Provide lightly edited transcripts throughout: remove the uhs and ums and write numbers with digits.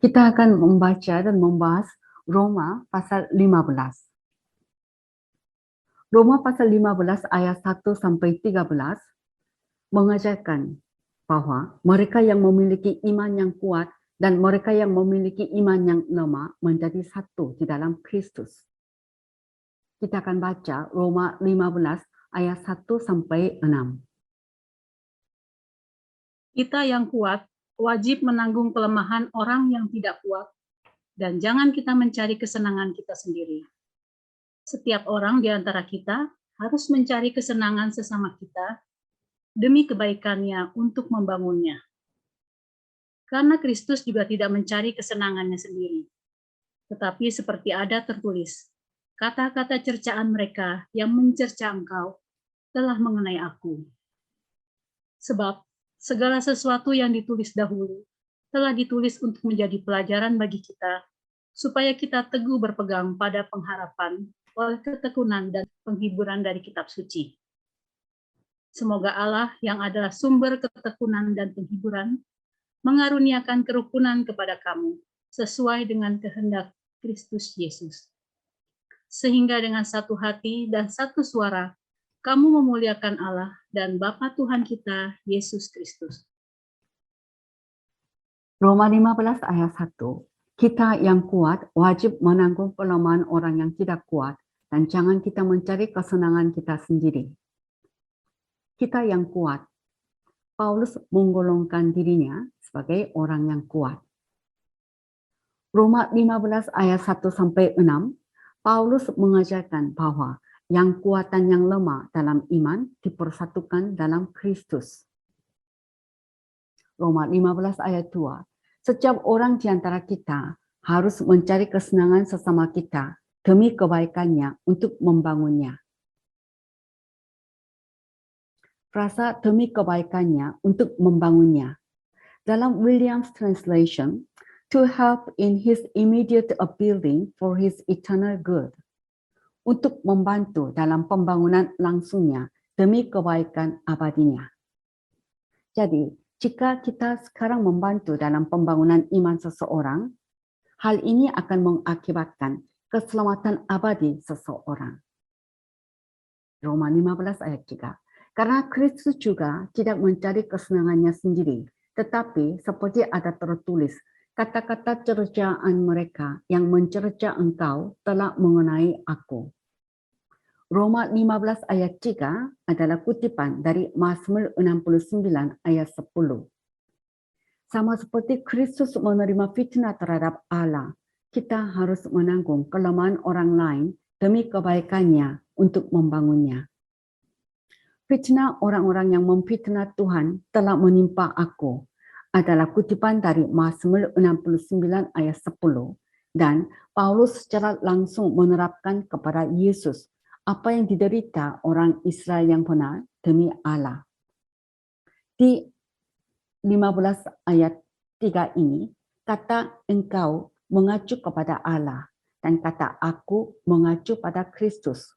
Kita akan membaca dan membahas Roma pasal 15. Roma pasal 15 ayat 1 sampai 13 mengajarkan bahwa mereka yang memiliki iman yang kuat dan mereka yang memiliki iman yang lemah menjadi satu di dalam Kristus. Kita akan baca Roma 15 ayat 1 sampai 6. Kita yang kuat wajib menanggung kelemahan orang yang tidak kuat, dan jangan kita mencari kesenangan kita sendiri. Setiap orang di antara kita harus mencari kesenangan sesama kita demi kebaikannya untuk membangunnya. Karena Kristus juga tidak mencari kesenangannya sendiri, tetapi seperti ada tertulis, kata-kata cercaan mereka yang mencerca engkau telah mengenai aku. Sebab segala sesuatu yang ditulis dahulu telah ditulis untuk menjadi pelajaran bagi kita, supaya kita teguh berpegang pada pengharapan oleh ketekunan dan penghiburan dari kitab suci. Semoga Allah yang adalah sumber ketekunan dan penghiburan, mengaruniakan kerukunan kepada kamu, sesuai dengan kehendak Kristus Yesus. Sehingga dengan satu hati dan satu suara, kamu memuliakan Allah dan Bapa Tuhan kita, Yesus Kristus. Roma 15 ayat 1. Kita yang kuat wajib menanggung kelemahan orang yang tidak kuat dan jangan kita mencari kesenangan kita sendiri. Kita yang kuat. Paulus menggolongkan dirinya sebagai orang yang kuat. Roma 15 ayat 1 sampai 6, Paulus mengajarkan bahwa yang kuat dan yang lemah dalam iman dipersatukan dalam Kristus. Roma 15 ayat 2. Setiap orang di antara kita harus mencari kesenangan sesama kita demi kebaikannya untuk membangunnya. Frasa demi kebaikannya untuk membangunnya. Dalam Williams translation, to help in his immediate upbuilding for his eternal good. Untuk membantu dalam pembangunan langsungnya demi kebaikan abadinya. Jadi, jika kita sekarang membantu dalam pembangunan iman seseorang, hal ini akan mengakibatkan keselamatan abadi seseorang. Roma 15 ayat 3. Karena Kristus juga tidak mencari kesenangannya sendiri, tetapi seperti ada tertulis, kata-kata cercaan mereka yang mencerca engkau telah mengenai aku. Roma 15 ayat 3 adalah kutipan dari Mazmur 69 ayat 10. Sama seperti Kristus menerima fitnah terhadap Allah, kita harus menanggung kelemahan orang lain demi kebaikannya untuk membangunnya. Fitnah orang-orang yang memfitnah Tuhan telah menimpa aku adalah kutipan dari Mazmur 69 ayat 10. Dan Paulus secara langsung menerapkan kepada Yesus apa yang diderita orang Israel yang benar demi Allah. Di 15 ayat 3 ini, kata engkau mengacu kepada Allah dan kata aku mengacu pada Kristus.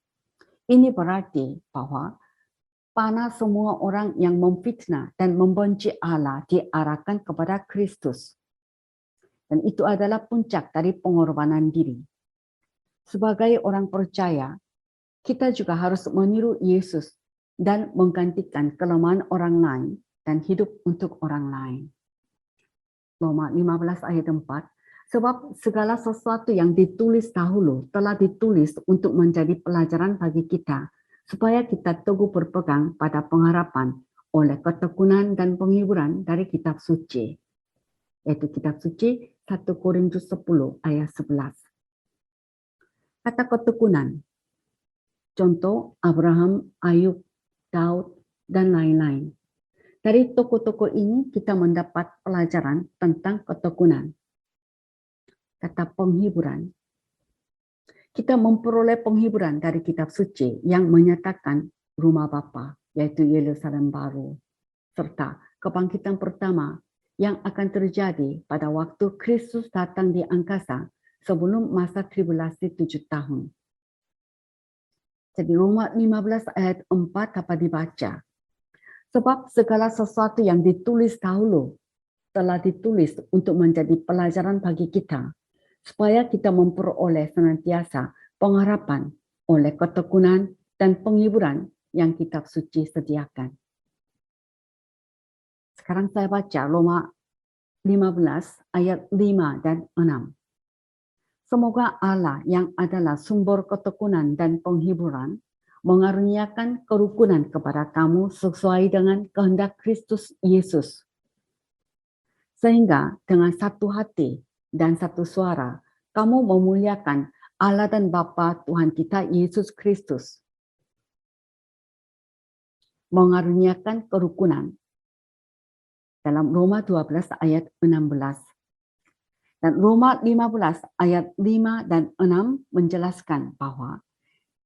Ini berarti bahwa panah semua orang yang memfitnah dan membenci Allah diarahkan kepada Kristus. Dan itu adalah puncak dari pengorbanan diri. Sebagai orang percaya, kita juga harus meniru Yesus dan menggantikan kelemahan orang lain dan hidup untuk orang lain. Roma 15 ayat 4, sebab segala sesuatu yang ditulis dahulu telah ditulis untuk menjadi pelajaran bagi kita, supaya kita teguh berpegang pada pengharapan oleh ketekunan dan penghiburan dari kitab suci. Yaitu kitab suci 1 Korintus 10 ayat 11. Kata ketekunan, contoh Abraham, Ayub, Daud, dan lain-lain. Dari tokoh-tokoh ini kita mendapat pelajaran tentang ketekunan. Kata penghiburan. Kita memperoleh penghiburan dari kitab suci yang menyatakan rumah Bapa, yaitu Yerusalem baru, serta kebangkitan pertama yang akan terjadi pada waktu Kristus datang di angkasa sebelum masa tribulasi 7 tahun. Jadi Roma 15 ayat 4 dapat dibaca. Sebab segala sesuatu yang ditulis dahulu telah ditulis untuk menjadi pelajaran bagi kita, supaya kita memperoleh senantiasa pengharapan oleh ketekunan dan penghiburan yang kitab suci sediakan. Sekarang saya baca Roma 15 ayat 5 dan 6. Semoga Allah yang adalah sumber ketekunan dan penghiburan mengaruniakan kerukunan kepada kamu sesuai dengan kehendak Kristus Yesus. Sehingga dengan satu hati dan satu suara kamu memuliakan Allah dan Bapa Tuhan kita Yesus Kristus. Mengaruniakan kerukunan. Dalam Roma 12 ayat 16. Dan Roma 15 ayat 5 dan 6 menjelaskan bahwa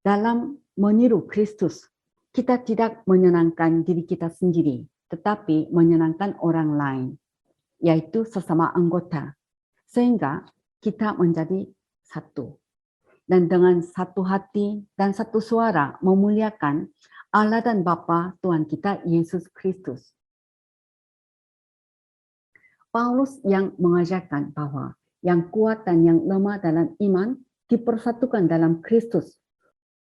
dalam meniru Kristus, kita tidak menyenangkan diri kita sendiri, tetapi menyenangkan orang lain, yaitu sesama anggota, sehingga kita menjadi satu. Dan dengan satu hati dan satu suara memuliakan Allah dan Bapa Tuhan kita Yesus Kristus. Paulus yang mengajarkan bahwa yang kuat dan yang lemah dalam iman dipersatukan dalam Kristus.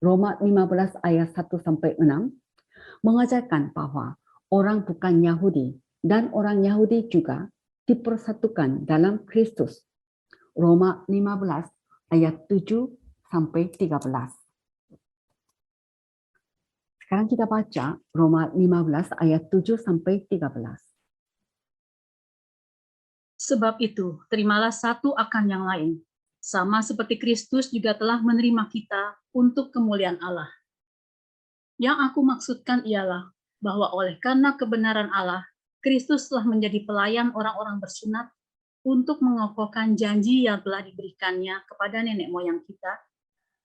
Roma 15 ayat 1-6 mengajarkan bahwa orang bukan Yahudi dan orang Yahudi juga dipersatukan dalam Kristus. Roma 15 ayat 7-13. Sekarang kita baca Roma 15 ayat 7-13. Sebab itu, terimalah satu akan yang lain, sama seperti Kristus juga telah menerima kita untuk kemuliaan Allah. Yang aku maksudkan ialah bahwa oleh karena kebenaran Allah, Kristus telah menjadi pelayan orang-orang bersunat untuk mengokohkan janji yang telah diberikannya kepada nenek moyang kita,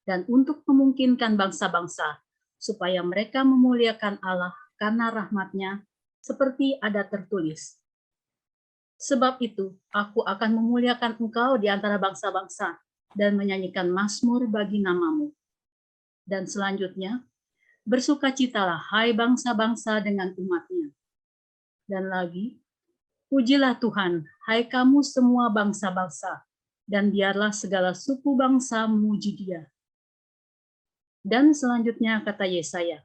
dan untuk memungkinkan bangsa-bangsa, supaya mereka memuliakan Allah karena rahmat-Nya, seperti ada tertulis. Sebab itu, aku akan memuliakan engkau di antara bangsa-bangsa dan menyanyikan mazmur bagi namamu. Dan selanjutnya, bersukacitalah hai bangsa-bangsa dengan umat-Nya. Dan lagi, pujilah Tuhan, hai kamu semua bangsa-bangsa, dan biarlah segala suku bangsa memuji Dia. Dan selanjutnya kata Yesaya,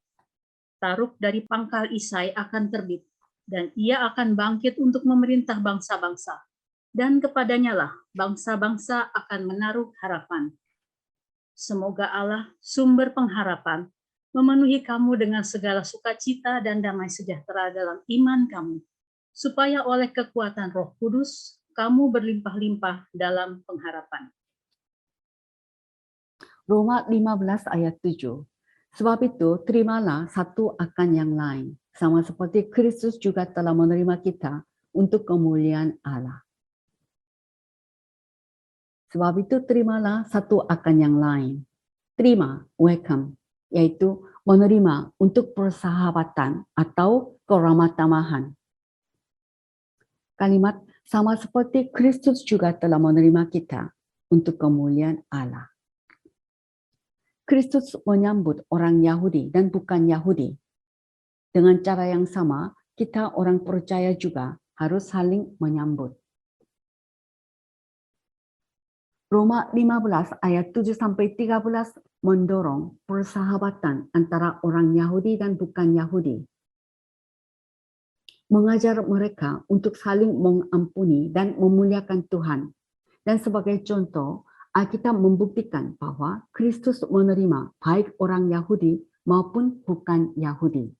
taruk dari pangkal Isai akan terbit, dan ia akan bangkit untuk memerintah bangsa-bangsa, dan kepadanya lah bangsa-bangsa akan menaruh harapan. Semoga Allah, sumber pengharapan, memenuhi kamu dengan segala sukacita dan damai sejahtera dalam iman kamu, supaya oleh kekuatan Roh Kudus, kamu berlimpah-limpah dalam pengharapan. Roma 15 ayat 7. Sebab itu, terimalah satu akan yang lain, sama seperti Kristus juga telah menerima kita untuk kemuliaan Allah. Sebab itu, terimalah satu akan yang lain. Terima, welcome, yaitu menerima untuk persahabatan atau keramatamahan. Kalimat sama seperti Kristus juga telah menerima kita untuk kemuliaan Allah. Kristus menyambut orang Yahudi dan bukan Yahudi. Dengan cara yang sama, kita orang percaya juga harus saling menyambut. Roma 15 ayat 7-13 mendorong persahabatan antara orang Yahudi dan bukan Yahudi. Mengajar mereka untuk saling mengampuni dan memuliakan Tuhan. Dan sebagai contoh, Alkitab membuktikan bahwa Kristus menerima baik orang Yahudi maupun bukan Yahudi.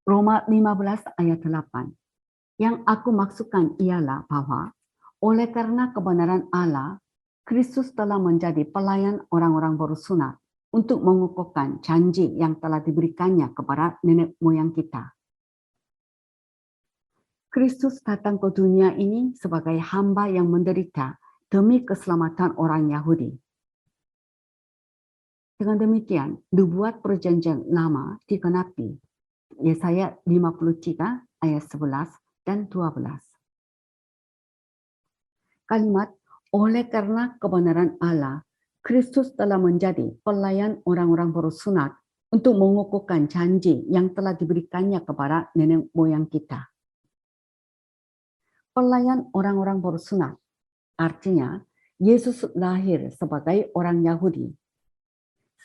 Roma 15 ayat 8. Yang aku maksudkan ialah bahwa oleh karena kebenaran Allah, Kristus telah menjadi pelayan orang-orang bersunat untuk mengukuhkan janji yang telah diberikannya kepada nenek moyang kita. Kristus datang ke dunia ini sebagai hamba yang menderita demi keselamatan orang Yahudi. Dengan demikian, nubuat perjanjian lama digenapi. Yesaya 53 ayat 11 dan 12. Kalimat, oleh karena kebenaran Allah, Kristus telah menjadi pelayan orang-orang bersunat untuk mengukuhkan janji yang telah diberikannya kepada nenek moyang kita. pelayan orang-orang baru sunat. Artinya, Yesus lahir sebagai orang Yahudi.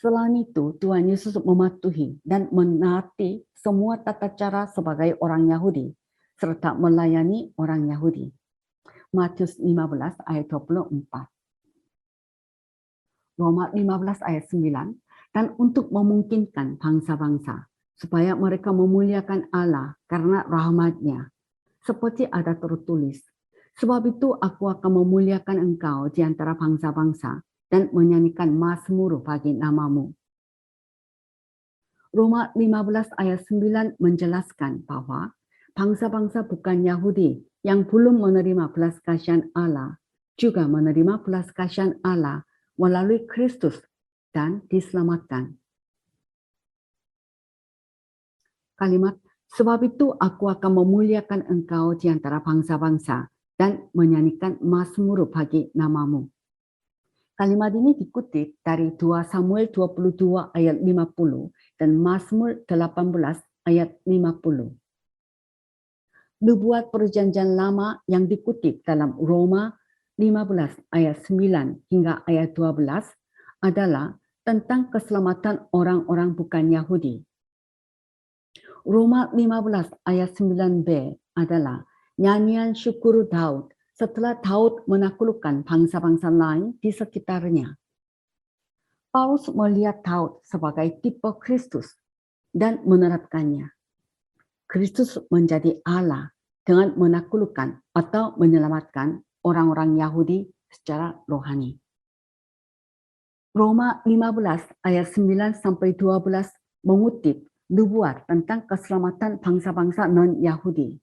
Selain itu, Tuhan Yesus mematuhi dan menaati semua tata cara sebagai orang Yahudi, serta melayani orang Yahudi. Matius 15 ayat 24. Roma 15 ayat 9, dan untuk memungkinkan bangsa-bangsa, supaya mereka memuliakan Allah karena rahmat-Nya. Seperti ada tertulis, sebab itu aku akan memuliakan engkau di antara bangsa-bangsa dan menyanyikan mazmur bagi namamu. Roma 15 ayat 9 menjelaskan bahwa bangsa-bangsa bukan Yahudi yang belum menerima belas kasihan Allah juga menerima belas kasihan Allah melalui Kristus dan diselamatkan. Kalimat, sebab itu aku akan memuliakan engkau di antara bangsa-bangsa dan menyanyikan mazmur bagi namamu. Kalimat ini dikutip dari 2 Samuel 22 ayat 50 dan Mazmur 18 ayat 50. Nubuat Perjanjian Lama yang dikutip dalam Roma 15 ayat 9 hingga ayat 12 adalah tentang keselamatan orang-orang bukan Yahudi. Roma 15 ayat 9b adalah nyanyian syukur Daud setelah Daud menaklukkan bangsa-bangsa lain di sekitarnya. Paulus melihat Daud sebagai tipe Kristus dan menerapkannya. Kristus menjadi Allah dengan menaklukkan atau menyelamatkan orang-orang Yahudi secara rohani. Roma 15 ayat 9 sampai 12 mengutip nubuat tentang keselamatan bangsa-bangsa non-Yahudi.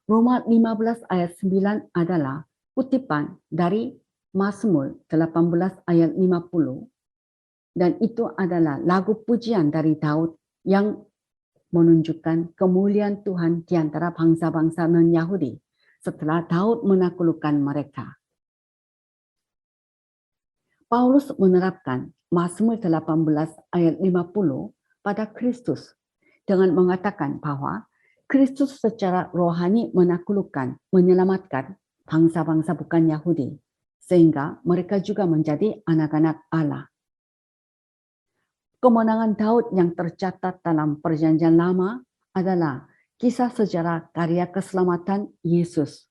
Roma 15 ayat 9 adalah kutipan dari Mazmur 18 ayat 50 dan itu adalah lagu pujian dari Daud yang menunjukkan kemuliaan Tuhan di antara bangsa-bangsa non-Yahudi setelah Daud menaklukkan mereka. Paulus menerapkan Mazmur 18 ayat 50 pada Kristus dengan mengatakan bahwa Kristus secara rohani menaklukkan, menyelamatkan bangsa-bangsa bukan Yahudi, sehingga mereka juga menjadi anak-anak Allah. Kemenangan Daud yang tercatat dalam Perjanjian Lama adalah kisah sejarah karya keselamatan Yesus.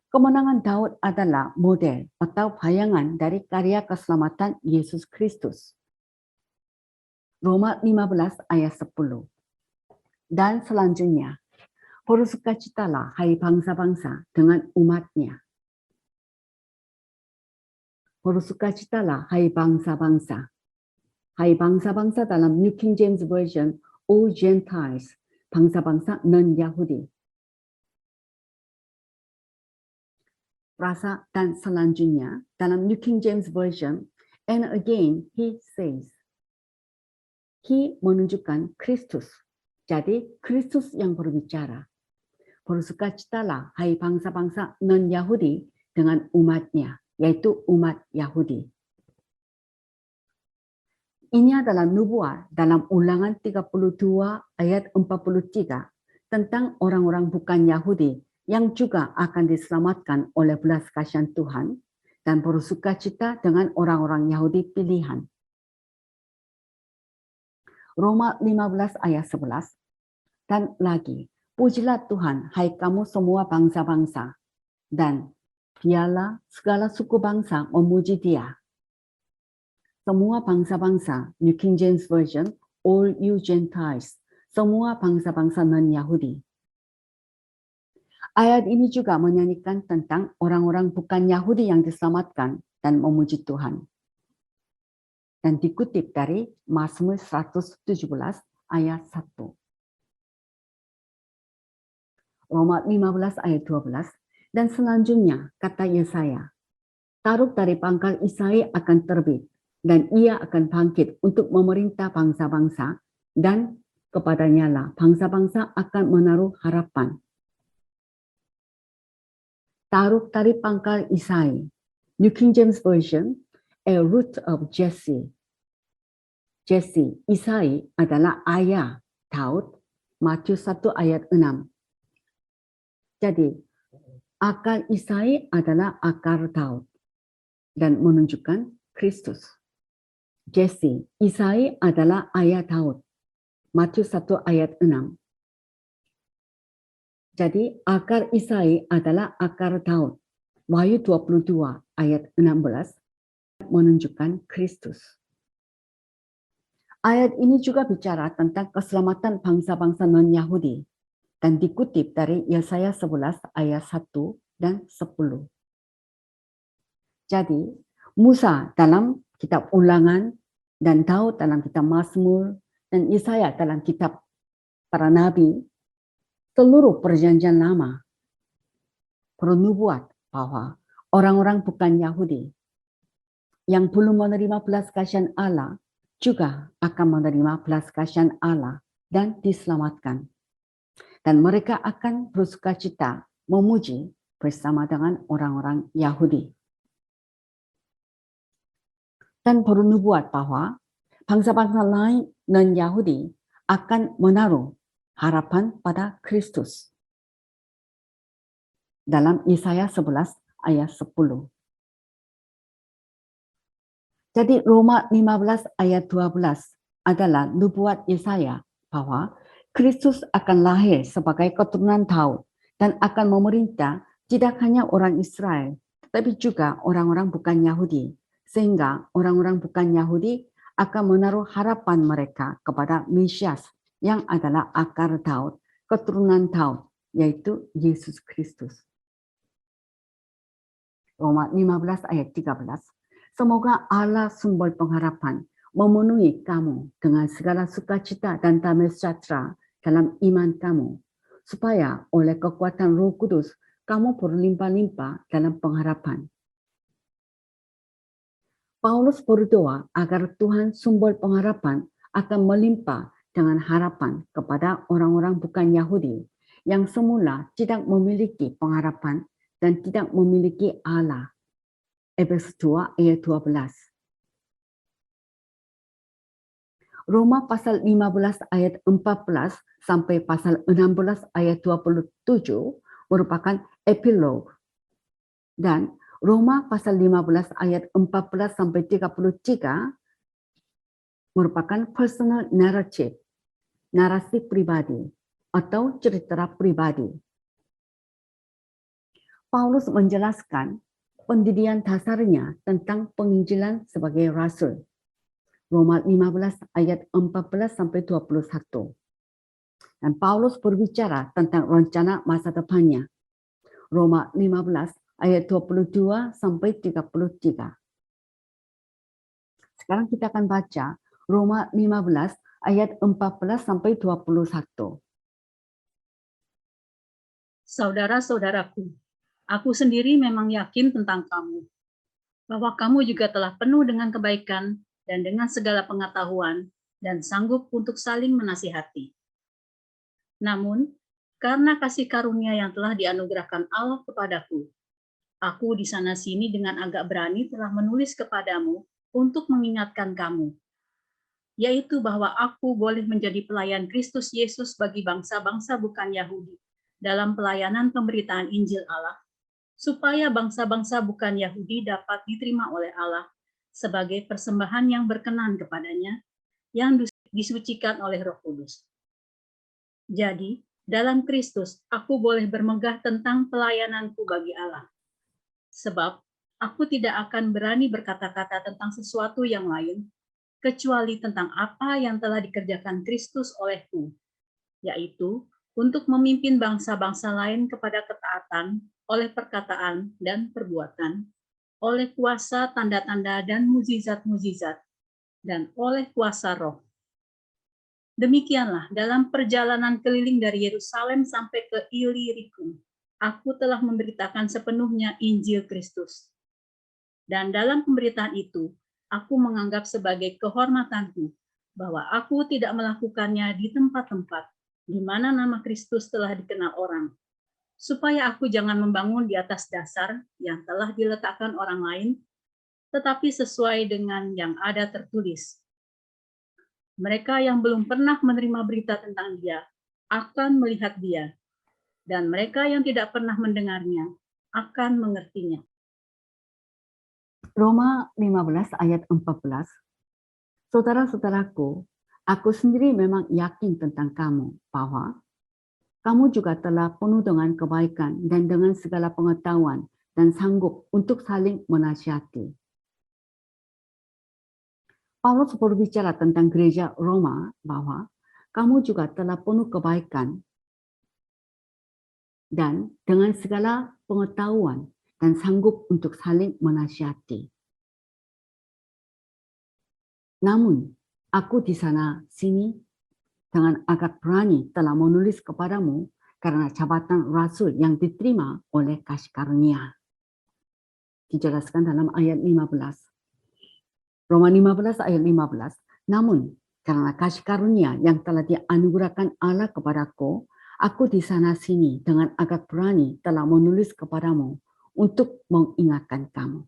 Kemenangan Daud adalah model atau bayangan dari karya keselamatan Yesus Kristus. Roma 15 ayat 10. Dan selanjutnya, bersukacitalah hai bangsa-bangsa dengan umat-Nya. Bersukacitalah hai bangsa-bangsa. Hai bangsa-bangsa dalam New King James Version, all Gentiles, bangsa-bangsa non-Yahudi. Frasa dan selanjutnya dalam New King James Version, and again he says. He menunjukkan Kristus. Jadi Kristus yang berbicara. Bersukacitalah hai bangsa-bangsa non-Yahudi dengan umat-Nya, yaitu umat Yahudi. Ini adalah nubuat dalam Ulangan 32 ayat 43 tentang orang-orang bukan Yahudi yang juga akan diselamatkan oleh belas kasihan Tuhan dan bersukacita dengan orang-orang Yahudi pilihan. Roma 15 ayat 11, dan lagi, pujilah Tuhan, hai kamu semua bangsa-bangsa, dan biarlah segala suku bangsa memuji Dia. Semua bangsa-bangsa, New King James Version, all you Gentiles, semua bangsa-bangsa non-Yahudi. Ayat ini juga menyanyikan tentang orang-orang bukan Yahudi yang diselamatkan dan memuji Tuhan. Dan dikutip dari Mazmur 117 ayat 1. Roma 15 ayat 12. Dan selanjutnya kata Yesaya, Taruk dari pangkal Isai akan terbit, dan ia akan bangkit untuk memerintah bangsa-bangsa, dan kepadanya lah bangsa-bangsa akan menaruh harapan. Taruk dari pangkal Isai, New King James Version, a root of Jesse. Jesse, Isai adalah ayah Daud, Matius 1 ayat 6. Jadi, akar Isai adalah akar Daud dan menunjukkan Kristus. Jesse, Isai adalah ayah Daud. Matius 1 ayat 6. Jadi, akar Isai adalah akar Daud. Wahyu 22 ayat 16 menunjukkan Kristus. Ayat ini juga bicara tentang keselamatan bangsa-bangsa non-Yahudi dan dikutip dari Yesaya 11 ayat 1 dan 10. Jadi, Musa dalam kitab Ulangan dan Daud dalam kitab Mazmur dan Yesaya dalam kitab para nabi, seluruh perjanjian lama bernubuat bahwa orang-orang bukan Yahudi yang belum menerima belas kasihan Allah juga akan menerima belas kasihan Allah dan diselamatkan. Dan mereka akan bersukacita memuji bersama dengan orang-orang Yahudi. Dan bernubuat bahwa bangsa-bangsa lain non-Yahudi akan menaruh harapan pada Kristus. Dalam Yesaya 11 ayat 10. Jadi Roma 15 ayat 12 adalah nubuat Yesaya bahwa Kristus akan lahir sebagai keturunan Daud dan akan memerintah tidak hanya orang Israel, tetapi juga orang-orang bukan Yahudi. Sehingga orang-orang bukan Yahudi akan menaruh harapan mereka kepada Mesias yang adalah akar Daud, keturunan Daud, yaitu Yesus Kristus. Roma 15 ayat 13. Semoga Allah sumber pengharapan memenuhi kamu dengan segala sukacita dan damai sejahtera dalam iman kamu, supaya oleh kekuatan Roh Kudus kamu berlimpah-limpah dalam pengharapan. Paulus berdoa agar Tuhan sumber pengharapan akan melimpah dengan harapan kepada orang-orang bukan Yahudi yang semula tidak memiliki pengharapan dan tidak memiliki Allah. Efesus 2 ayat 12. Roma pasal 15 ayat 14 sampai pasal 16 ayat 27 merupakan epilog. Dan Roma pasal 15 ayat 14 sampai 33 merupakan personal narrative, narasi pribadi atau cerita pribadi. Paulus menjelaskan pendidikan dasarnya tentang penginjilan sebagai rasul. Roma 15 ayat 14 sampai 21. Dan Paulus berbicara tentang rencana masa depannya. Roma 15 ayat 22 sampai 33. Sekarang kita akan baca Roma 15 ayat 14 sampai 21. Saudara-saudaraku, aku sendiri memang yakin tentang kamu, bahwa kamu juga telah penuh dengan kebaikan dan dengan segala pengetahuan dan sanggup untuk saling menasihati. Namun, karena kasih karunia yang telah dianugerahkan Allah kepadaku, aku di sana-sini dengan agak berani telah menulis kepadamu untuk mengingatkan kamu, yaitu bahwa aku boleh menjadi pelayan Kristus Yesus bagi bangsa-bangsa bukan Yahudi dalam pelayanan pemberitaan Injil Allah, supaya bangsa-bangsa bukan Yahudi dapat diterima oleh Allah sebagai persembahan yang berkenan kepadanya, yang disucikan oleh Roh Kudus. Jadi, dalam Kristus, aku boleh bermegah tentang pelayananku bagi Allah. Sebab, aku tidak akan berani berkata-kata tentang sesuatu yang lain, kecuali tentang apa yang telah dikerjakan Kristus olehku, yaitu untuk memimpin bangsa-bangsa lain kepada ketaatan oleh perkataan dan perbuatan, oleh kuasa tanda-tanda dan mukjizat-mukjizat, dan oleh kuasa Roh. Demikianlah dalam perjalanan keliling dari Yerusalem sampai ke Illyricum, aku telah memberitakan sepenuhnya Injil Kristus. Dan dalam pemberitaan itu, aku menganggap sebagai kehormatanku bahwa aku tidak melakukannya di tempat-tempat di mana nama Kristus telah dikenal orang, supaya aku jangan membangun di atas dasar yang telah diletakkan orang lain, tetapi sesuai dengan yang ada tertulis. Mereka yang belum pernah menerima berita tentang Dia akan melihat Dia, dan mereka yang tidak pernah mendengarnya akan mengertinya. Roma 15 ayat 14. Saudara-saudaraku, aku sendiri memang yakin tentang kamu bahwa kamu juga telah penuh dengan kebaikan dan dengan segala pengetahuan dan sanggup untuk saling menasihati. Paulus berbicara tentang gereja Roma bahwa kamu juga telah penuh kebaikan dan dengan segala pengetahuan dan sanggup untuk saling menasihati. Namun, aku di sana sini dengan agak berani telah menulis kepadamu karena jabatan rasul yang diterima oleh kasih karunia. Dijelaskan dalam ayat 15. Roma 15 ayat 15. Namun, karena kasih karunia yang telah dianugerahkan Allah kepadaku, aku di sana sini dengan agak berani telah menulis kepadamu untuk mengingatkan kamu.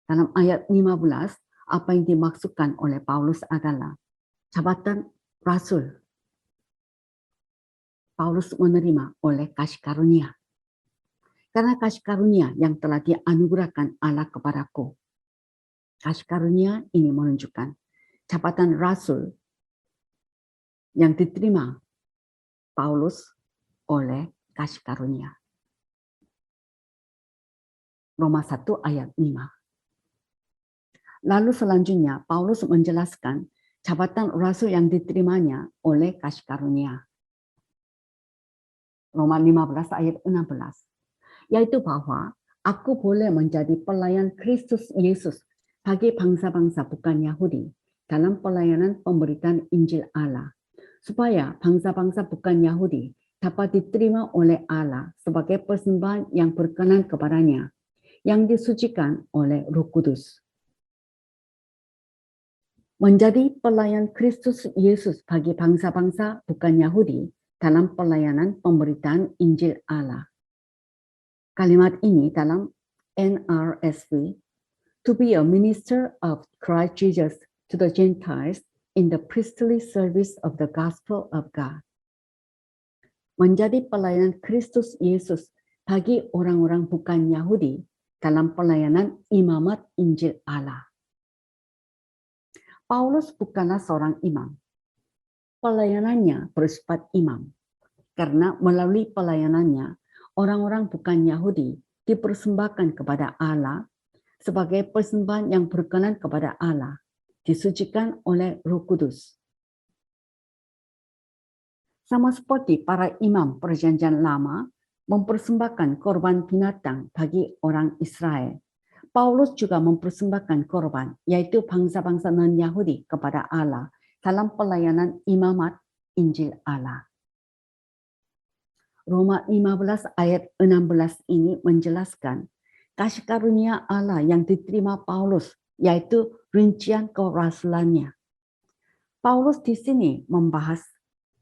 Dalam ayat 15, apa yang dimaksudkan oleh Paulus adalah jabatan rasul. Paulus menerima oleh kasih karunia. Karena kasih karunia yang telah dianugerahkan Allah kepadaku. Kasih karunia ini menunjukkan jabatan rasul yang diterima Paulus oleh kasih karunia. Roma 1 ayat 5. Lalu selanjutnya Paulus menjelaskan jabatan rasul yang diterimanya oleh kasih karunia. Roma 15 ayat 16. Yaitu bahwa aku boleh menjadi pelayan Kristus Yesus bagi bangsa-bangsa bukan Yahudi dalam pelayanan pemberitaan Injil Allah, supaya bangsa-bangsa bukan Yahudi dapat diterima oleh Allah sebagai persembahan yang berkenan kepadanya, yang disucikan oleh Roh Kudus. Menjadi pelayan Kristus Yesus bagi bangsa-bangsa bukan Yahudi dalam pelayanan pemberitaan Injil Allah. Kalimat ini dalam NRSV, to be a minister of Christ Jesus to the Gentiles in the priestly service of the gospel of God. Menjadi pelayan Kristus Yesus bagi orang-orang bukan Yahudi dalam pelayanan imamat Injil Allah. Paulus bukanlah seorang imam. Pelayanannya bersifat imam, karena melalui pelayanannya, orang-orang bukan Yahudi dipersembahkan kepada Allah sebagai persembahan yang berkenan kepada Allah, disucikan oleh Roh Kudus. Sama seperti para imam Perjanjian Lama mempersembahkan korban binatang bagi orang Israel, Paulus juga mempersembahkan korban, yaitu bangsa-bangsa non-Yahudi kepada Allah dalam pelayanan imamat Injil Allah. Roma 15 ayat 16 ini menjelaskan kasih karunia Allah yang diterima Paulus, yaitu rincian kerasulannya. Paulus di sini membahas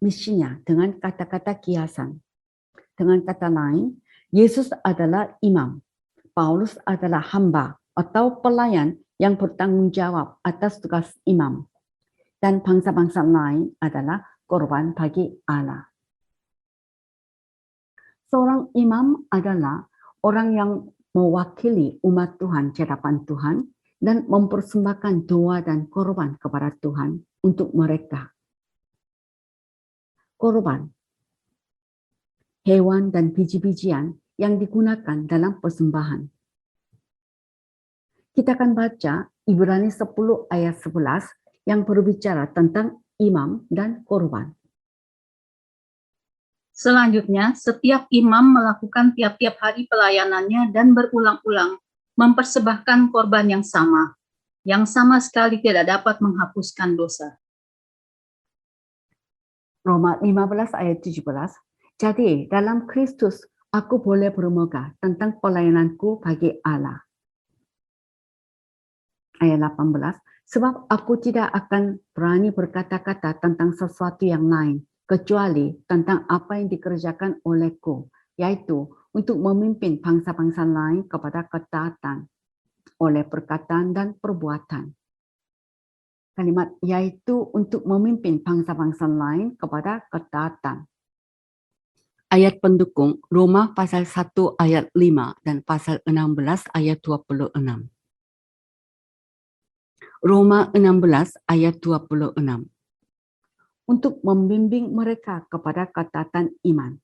misinya dengan kata-kata kiasan. Dengan kata lain, Yesus adalah imam. Paulus adalah hamba atau pelayan yang bertanggung jawab atas tugas imam. Dan bangsa-bangsa lain adalah korban bagi Allah. Seorang imam adalah orang yang mewakili umat Tuhan di hadapan Tuhan dan mempersembahkan doa dan korban kepada Tuhan untuk mereka. Korban, hewan dan biji-bijian yang digunakan dalam persembahan. Kita akan baca Ibrani 10 ayat 11 yang berbicara tentang imam dan korban. Selanjutnya, setiap imam melakukan tiap-tiap hari pelayanannya dan berulang-ulang mempersembahkan korban yang sama sekali tidak dapat menghapuskan dosa. Roma 15 ayat 17. Jadi dalam Kristus aku boleh bermegah tentang pelayananku bagi Allah. Ayat 18. Sebab aku tidak akan berani berkata-kata tentang sesuatu yang lain, kecuali tentang apa yang dikerjakan olehku, yaitu untuk memimpin bangsa-bangsa lain kepada ketaatan oleh perkataan dan perbuatan. Kalimat yaitu untuk memimpin bangsa-bangsa lain kepada ketaatan. Ayat pendukung Roma pasal 1 ayat 5 dan pasal 16 ayat 26. Roma 16 ayat 26. Untuk membimbing mereka kepada ketaatan iman,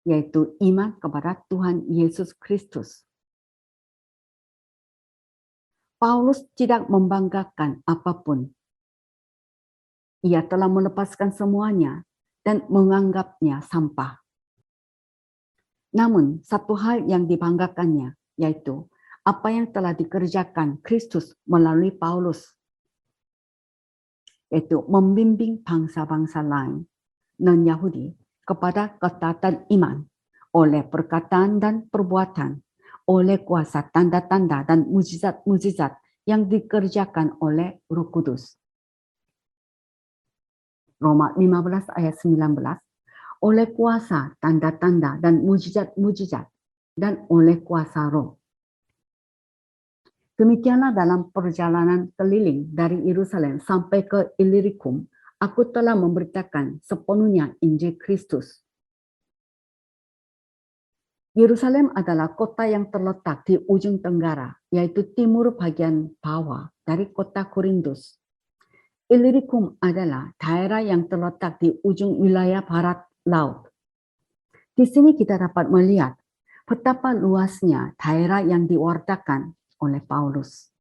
yaitu iman kepada Tuhan Yesus Kristus. Paulus tidak membanggakan apapun. Ia telah melepaskan semuanya dan menganggapnya sampah. Namun, satu hal yang dibanggakannya, yaitu apa yang telah dikerjakan Kristus melalui Paulus, yaitu membimbing bangsa-bangsa lain, non-Yahudi, kepada ketaatan iman oleh perkataan dan perbuatan, oleh kuasa tanda-tanda dan mujizat-mujizat yang dikerjakan oleh Roh Kudus. Roma 15 ayat 19, oleh kuasa tanda-tanda dan mujizat-mujizat dan oleh kuasa Roh. Demikianlah dalam perjalanan keliling dari Yerusalem sampai ke Illyricum, aku telah memberitakan sepenuhnya Injil Kristus. Yerusalem adalah kota yang terletak di ujung tenggara, yaitu timur bagian bawah dari kota Korintus. Illyricum adalah daerah yang terletak di ujung wilayah barat laut. Di sini kita dapat melihat betapa luasnya daerah yang diwartakan oleh Paulus.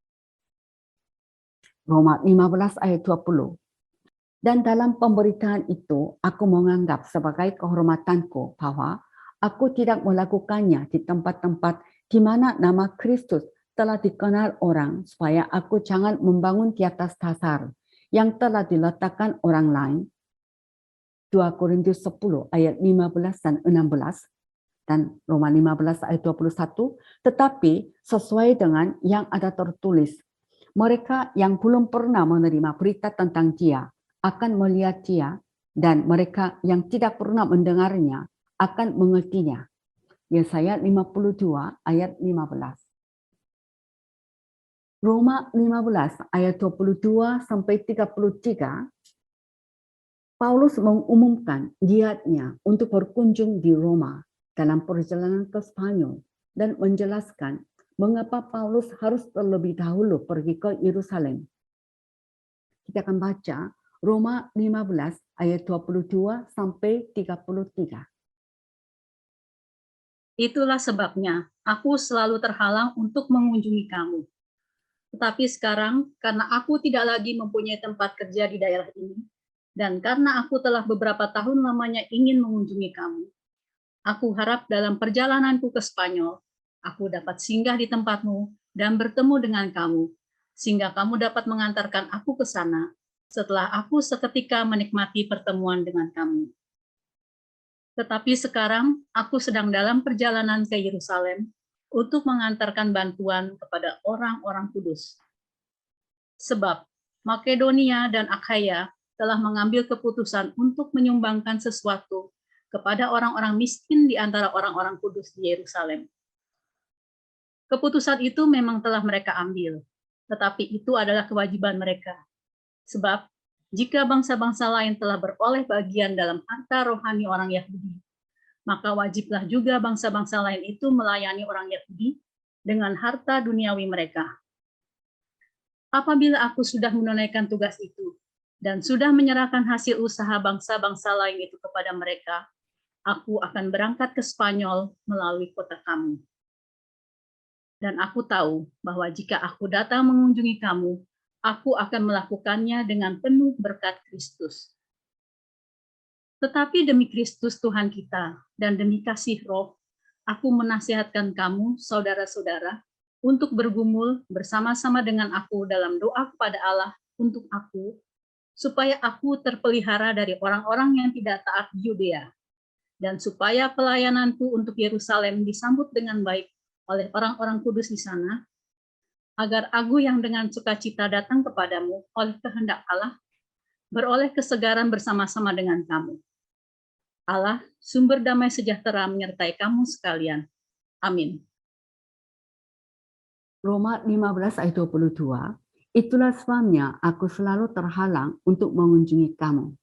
Roma 15 ayat 20. Dan dalam pemberitaan itu, aku menganggap sebagai kehormatanku bahwa aku tidak melakukannya di tempat-tempat di mana nama Kristus telah dikenal orang, supaya aku jangan membangun di atas dasar yang telah diletakkan orang lain. 2 Korintus 10 ayat 15 dan 16 dan Roma 15 ayat 21, tetapi sesuai dengan yang ada tertulis, mereka yang belum pernah menerima berita tentang Dia akan melihat Dia, dan mereka yang tidak pernah mendengarnya akan mengertinya. Yesaya 52 ayat 15. Roma 15 ayat 22 sampai 33, Paulus mengumumkan niatnya untuk berkunjung di Roma dalam perjalanan ke Spanyol dan menjelaskan mengapa Paulus harus terlebih dahulu pergi ke Yerusalem. Kita akan baca Roma 15 ayat 22 sampai 33. Itulah sebabnya aku selalu terhalang untuk mengunjungi kamu. Tetapi sekarang, karena aku tidak lagi mempunyai tempat kerja di daerah ini, dan karena aku telah beberapa tahun lamanya ingin mengunjungi kamu, aku harap dalam perjalananku ke Spanyol, aku dapat singgah di tempatmu dan bertemu dengan kamu, sehingga kamu dapat mengantarkan aku ke sana setelah aku seketika menikmati pertemuan dengan kamu. Tetapi sekarang aku sedang dalam perjalanan ke Yerusalem untuk mengantarkan bantuan kepada orang-orang kudus. Sebab Makedonia dan Akhaya telah mengambil keputusan untuk menyumbangkan sesuatu kepada orang-orang miskin di antara orang-orang kudus di Yerusalem. Keputusan itu memang telah mereka ambil, tetapi itu adalah kewajiban mereka. Sebab jika bangsa-bangsa lain telah beroleh bagian dalam harta rohani orang Yahudi, maka wajiblah juga bangsa-bangsa lain itu melayani orang Yahudi dengan harta duniawi mereka. Apabila aku sudah menunaikan tugas itu dan sudah menyerahkan hasil usaha bangsa-bangsa lain itu kepada mereka, aku akan berangkat ke Spanyol melalui kota kamu. Dan aku tahu bahwa jika aku datang mengunjungi kamu, aku akan melakukannya dengan penuh berkat Kristus. Tetapi demi Kristus Tuhan kita dan demi kasih Roh, aku menasihatkan kamu, saudara-saudara, untuk bergumul bersama-sama dengan aku dalam doa kepada Allah untuk aku, supaya aku terpelihara dari orang-orang yang tidak taat di Yudea, dan supaya pelayananku untuk Yerusalem disambut dengan baik oleh orang-orang kudus di sana, agar aku yang dengan sukacita datang kepadamu oleh kehendak Allah, beroleh kesegaran bersama-sama dengan kamu. Allah, sumber damai sejahtera menyertai kamu sekalian. Amin. Roma 15 ayat 22, itulah sebabnya aku selalu terhalang untuk mengunjungi kamu.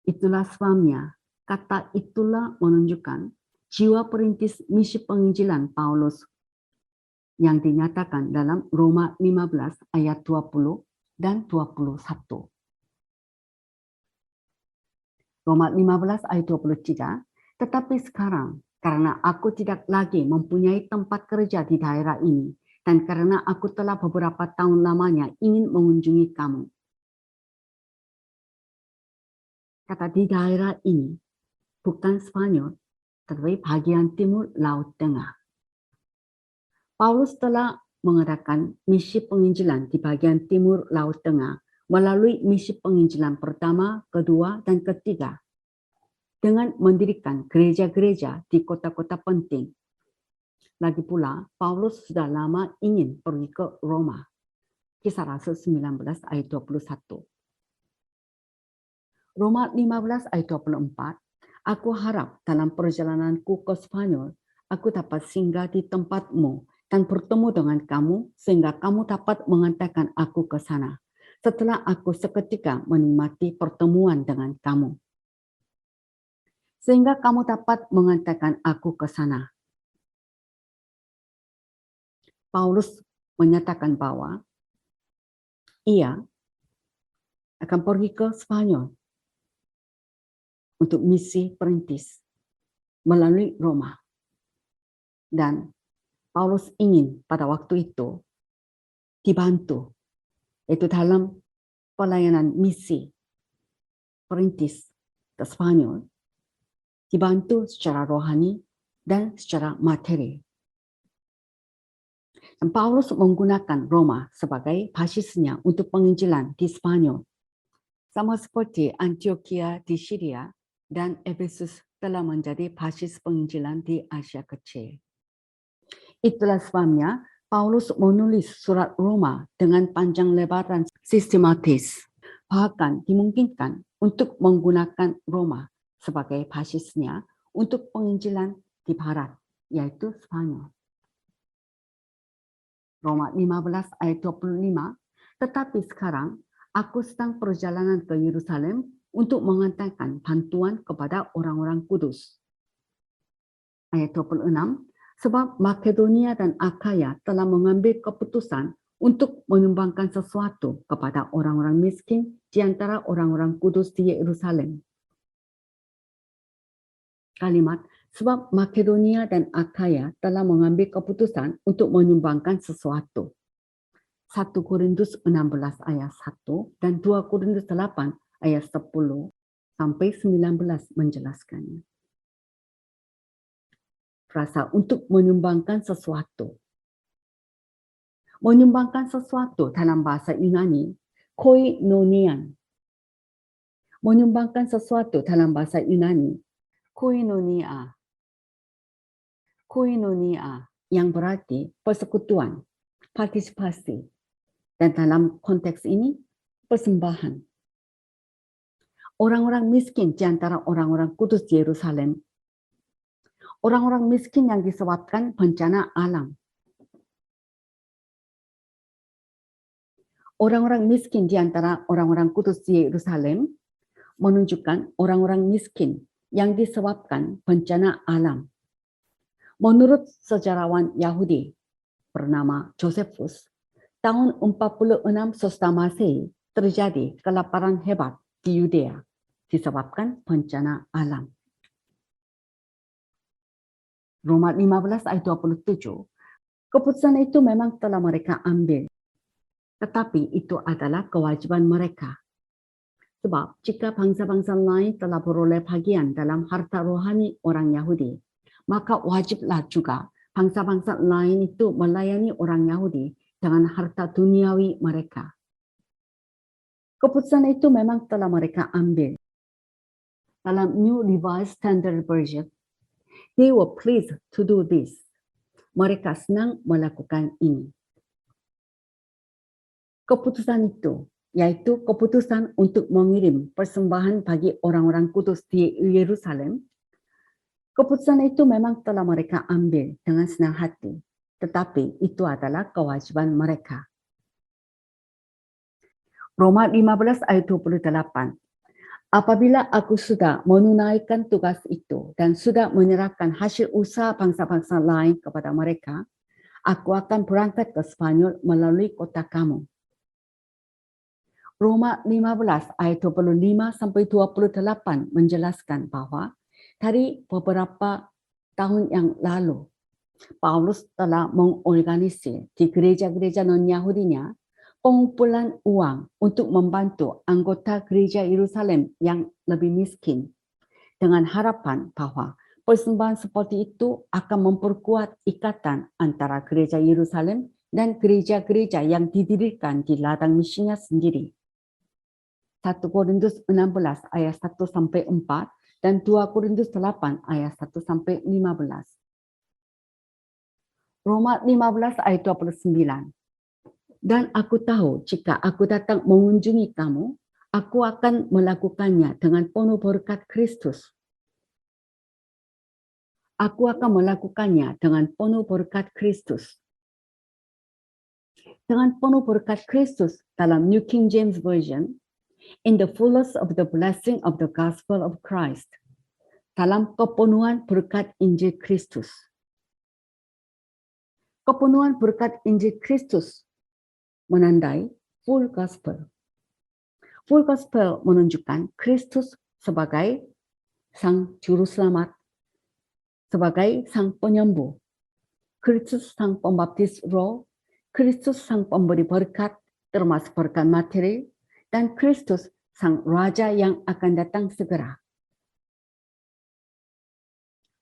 Itulah sebabnya kata itulah menunjukkan jiwa perintis misi penginjilan Paulus yang dinyatakan dalam Roma 15 ayat 20 dan 21. Roma 15 ayat 23, tetapi sekarang karena aku tidak lagi mempunyai tempat kerja di daerah ini dan karena aku telah beberapa tahun lamanya ingin mengunjungi kamu. Kata di daerah ini bukan Spanyol, tetapi bagian timur Laut Tengah. Paulus telah mengadakan misi penginjilan di bagian timur Laut Tengah melalui misi penginjilan pertama, kedua, dan ketiga dengan mendirikan gereja-gereja di kota-kota penting. Lagi pula, Paulus sudah lama ingin pergi ke Roma. Kisah Rasul 19 ayat 21. Roma 15 ayat 24, aku harap dalam perjalananku ke Spanyol, aku dapat singgah di tempatmu dan bertemu dengan kamu sehingga kamu dapat mengantarkan aku ke sana setelah aku seketika menikmati pertemuan dengan kamu. Sehingga kamu dapat mengantarkan aku ke sana. Paulus menyatakan bahwa ia akan pergi ke Spanyol untuk misi perintis melalui Roma. Dan Paulus ingin pada waktu itu dibantu, yaitu dalam pelayanan misi perintis ke Spanyol, dibantu secara rohani dan secara materi. Dan Paulus menggunakan Roma sebagai basisnya untuk penginjilan di Spanyol. Sama seperti Antioquia di Syria dan Efesus telah menjadi basis penginjilan di Asia Kecil. Itulah sebabnya Paulus menulis surat Roma dengan panjang lebar dan sistematis. Bahkan dimungkinkan untuk menggunakan Roma sebagai basisnya untuk penginjilan di barat, yaitu Spanyol. Roma 15 ayat 25, tetapi sekarang aku sedang perjalanan ke Yerusalem untuk mengantarkan bantuan kepada orang-orang kudus. Ayat 26, sebab Makedonia dan Akaya telah mengambil keputusan untuk menyumbangkan sesuatu kepada orang-orang miskin di antara orang-orang kudus di Yerusalem. Kalimat, sebab Makedonia dan Akaya telah mengambil keputusan untuk menyumbangkan sesuatu. 1 Korintus 16 ayat 1 dan 2 Korintus 8 ayat 10 sampai 19 menjelaskannya. Frasa untuk menyumbangkan sesuatu. Menyumbangkan sesuatu dalam bahasa Yunani, koinonian. Menyumbangkan sesuatu dalam bahasa Yunani, koinonia. Koinonia yang berarti persekutuan, partisipasi. Dan dalam konteks ini, persembahan. Orang-orang miskin di antara orang-orang kudus di Yerusalem, orang-orang miskin yang disebabkan bencana alam. Orang-orang miskin di antara orang-orang kudus di Yerusalem menunjukkan orang-orang miskin yang disebabkan bencana alam. Menurut sejarawan Yahudi bernama Josephus, tahun 46 sesudah Masehi terjadi kelaparan hebat di Yudea disebabkan bencana alam. Roma 15 ayat 27, keputusan itu memang telah mereka ambil, tetapi itu adalah kewajiban mereka. Sebab jika bangsa-bangsa lain telah beroleh bagian dalam harta rohani orang Yahudi, maka wajiblah juga bangsa-bangsa lain itu melayani orang Yahudi dengan harta duniawi mereka. Keputusan itu memang telah mereka ambil. Dalam New Revised Standard Version, they were pleased to do this. Mereka senang melakukan ini. Keputusan itu, yaitu keputusan untuk mengirim persembahan bagi orang-orang kudus di Yerusalem, keputusan itu memang telah mereka ambil dengan senang hati, tetapi itu adalah kewajiban mereka. Roma 15 ayat 28. Apabila aku sudah menunaikan tugas itu dan sudah menyerahkan hasil usaha bangsa-bangsa lain kepada mereka, aku akan berangkat ke Spanyol melalui kota kamu. Roma 15 ayat 25 sampai 28 menjelaskan bahwa dari beberapa tahun yang lalu, Paulus telah mengorganisir di gereja-gereja non-Yahudinya pengumpulan uang untuk membantu anggota gereja Yerusalem yang lebih miskin dengan harapan bahwa persembahan seperti itu akan memperkuat ikatan antara gereja Yerusalem dan gereja-gereja yang didirikan di ladang misinya sendiri. 1 Korintus 16 ayat 1 sampai 4 dan 2 Korintus 8 ayat 1 sampai 15. Roma 15 ayat 29. Dan aku tahu jika aku datang mengunjungi kamu, aku akan melakukannya dengan penuh berkat Kristus. Aku akan melakukannya dengan penuh berkat Kristus. Dengan penuh berkat Kristus dalam New King James Version, in the fullness of the blessing of the gospel of Christ, dalam kepenuhan berkat Injil Kristus. Kepenuhan berkat Injil Kristus menandai full gospel. Full gospel menunjukkan Kristus sebagai sang juru selamat, sebagai sang penyembuh, Kristus sang pembaptis roh, Kristus sang pemberi berkat termasuk berkat materi, dan Kristus sang raja yang akan datang segera.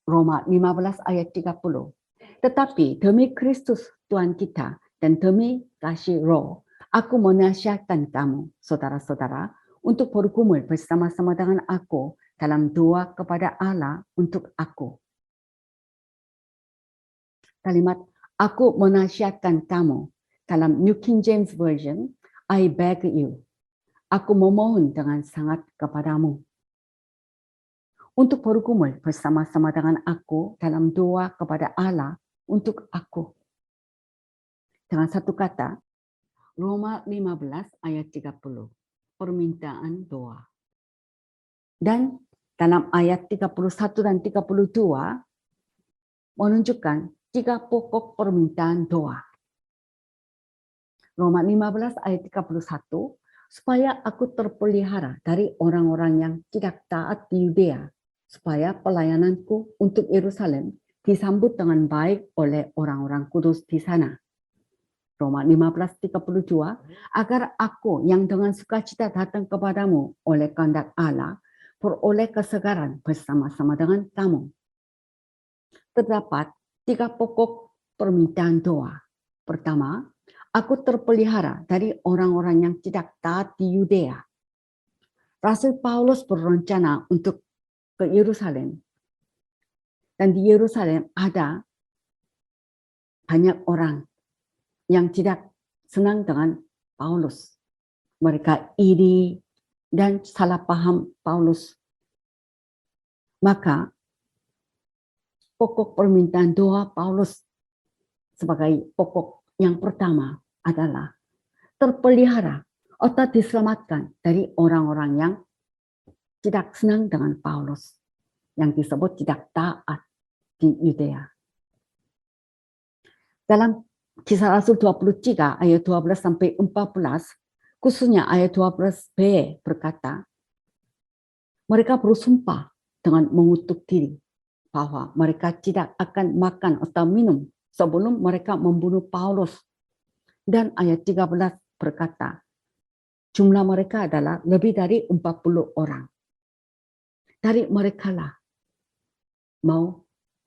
Roma 15 ayat 30. Tetapi demi Kristus Tuhan kita dan demi kasih roh, aku menasihatkan kamu, saudara-saudara, untuk bergumul bersama-sama dengan aku dalam doa kepada Allah untuk aku. Kalimat aku menasihatkan kamu dalam New King James Version, I beg you. Aku memohon dengan sangat kepadamu untuk bergumul bersama-sama dengan aku dalam doa kepada Allah untuk aku. Dengan satu kata, Roma 15 ayat 30, permintaan doa. Dan dalam ayat 31 dan 32 menunjukkan 3 pokok permintaan doa. Roma 15 ayat 31, supaya aku terpelihara dari orang-orang yang tidak taat di Yudea, supaya pelayananku untuk Yerusalem disambut dengan baik oleh orang-orang kudus di sana. Roma 15:32, agar aku yang dengan sukacita datang kepadamu oleh kehendak Allah, beroleh kesegaran bersama-sama dengan kamu. Terdapat 3 pokok permintaan doa. Pertama, aku terpelihara dari orang-orang yang tidak taat di Yudea. Rasul Paulus berencana untuk ke Yerusalem. Dan di Yerusalem ada banyak orang yang tidak senang dengan Paulus. Mereka iri dan salah paham Paulus. Maka pokok permintaan doa Paulus sebagai pokok yang pertama adalah terpelihara atau diselamatkan dari orang-orang yang tidak senang dengan Paulus, yang disebut tidak taat di Yudea. Dalam Kisah Rasul 23 ayat 12 sampai 14, khususnya ayat 12b berkata, mereka bersumpah dengan mengutuk diri bahwa mereka tidak akan makan atau minum sebelum mereka membunuh Paulus. Dan ayat 13 berkata, jumlah mereka adalah lebih dari 40 orang. Dari mereka lah mau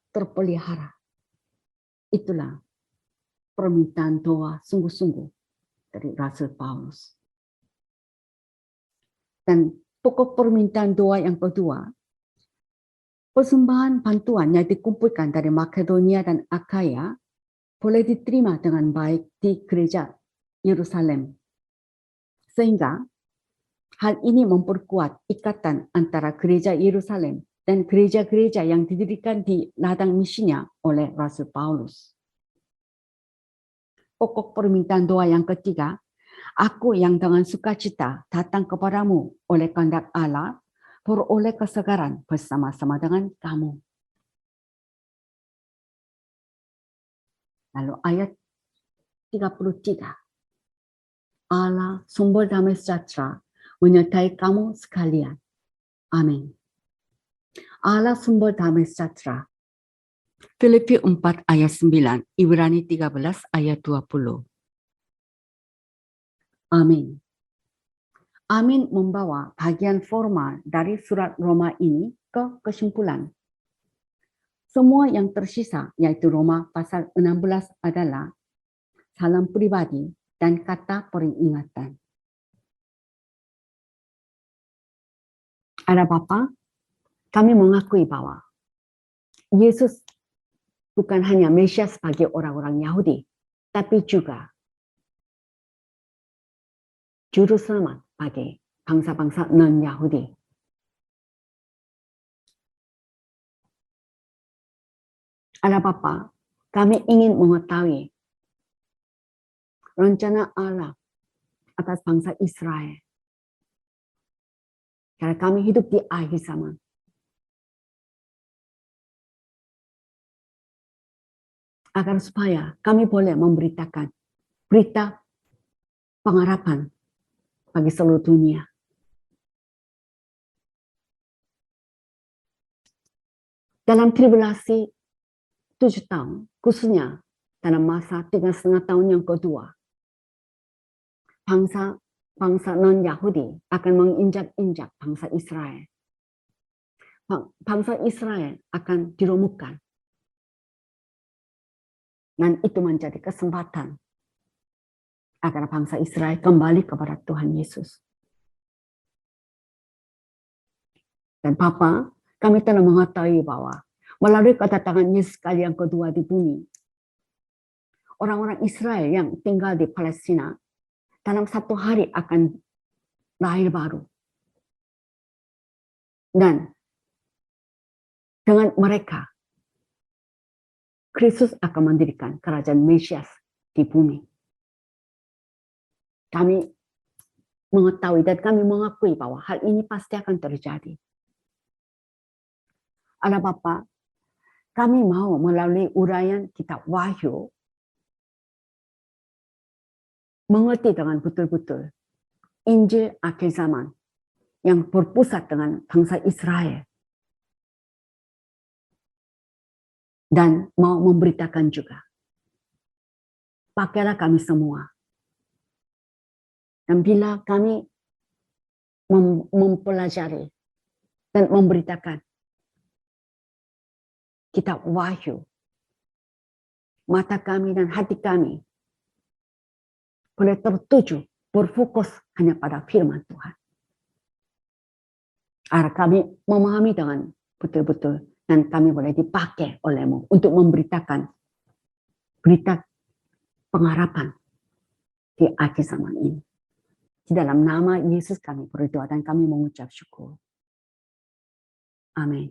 terpelihara. Itulah permintaan doa sungguh-sungguh dari Rasul Paulus. Dan pokok permintaan doa yang kedua, persembahan bantuan yang dikumpulkan dari Makedonia dan Akaya boleh diterima dengan baik di gereja Yerusalem. Sehingga hal ini memperkuat ikatan antara gereja Yerusalem dan gereja-gereja yang didirikan di ladang misinya oleh Rasul Paulus. Pokok permintaan doa yang ketiga, aku yang dengan sukacita datang kepadamu oleh kehendak Allah, beroleh kesegaran bersama-sama dengan kamu. Lalu ayat 33. Allah sumber damai sejahtera menyertai kamu sekalian. Amin. Allah sumber damai sejahtera. Filipi 4 ayat 9, Ibrani 13 ayat 20. Amin. Amin membawa bagian formal dari surat Roma ini ke kesimpulan. Semua yang tersisa, yaitu Roma pasal 16 adalah salam pribadi dan kata peringatan. Ada Bapa, kami mengakui bahwa Yesus bukan hanya Mesias bagi orang-orang Yahudi, tapi juga juru selamat bagi bangsa-bangsa non-Yahudi. Ada Bapa, kami ingin mengetahui rencana Allah atas bangsa Israel. Karena kami hidup di akhir zaman. Agar supaya kami boleh memberitakan berita pengharapan bagi seluruh dunia. Dalam tribulasi 7 tahun, khususnya dalam masa 3,5 tahun yang kedua, bangsa non-Yahudi akan menginjak-injak bangsa Israel. Bangsa Israel akan diremukkan. Dan itu menjadi kesempatan agar bangsa Israel kembali kepada Tuhan Yesus. Dan Bapa, kami telah mengetahui bahwa melalui kedatangan Yesus kali yang kedua di bumi, orang-orang Israel yang tinggal di Palestina dalam 1 hari akan lahir baru. Dan dengan mereka, Kristus akan mendirikan kerajaan Mesias di bumi. Kami mengetahui dan kami mengakui bahwa hal ini pasti akan terjadi. Ada Bapa, kami mau melalui uraian kitab Wahyu mengerti dengan betul-betul Injil akhir zaman yang berpusat dengan bangsa Israel. Dan mau memberitakan juga, pakailah kami semua. Dan bila kami mempelajari dan memberitakan kitab Wahyu, mata kami dan hati kami boleh tertuju, berfokus hanya pada firman Tuhan. Agar kami memahami dengan betul-betul dan kami boleh dipakai oleh-Mu untuk memberitakan berita pengharapan di akhir zaman ini. Di dalam nama Yesus kami berdoa dan kami mengucap syukur. Amin.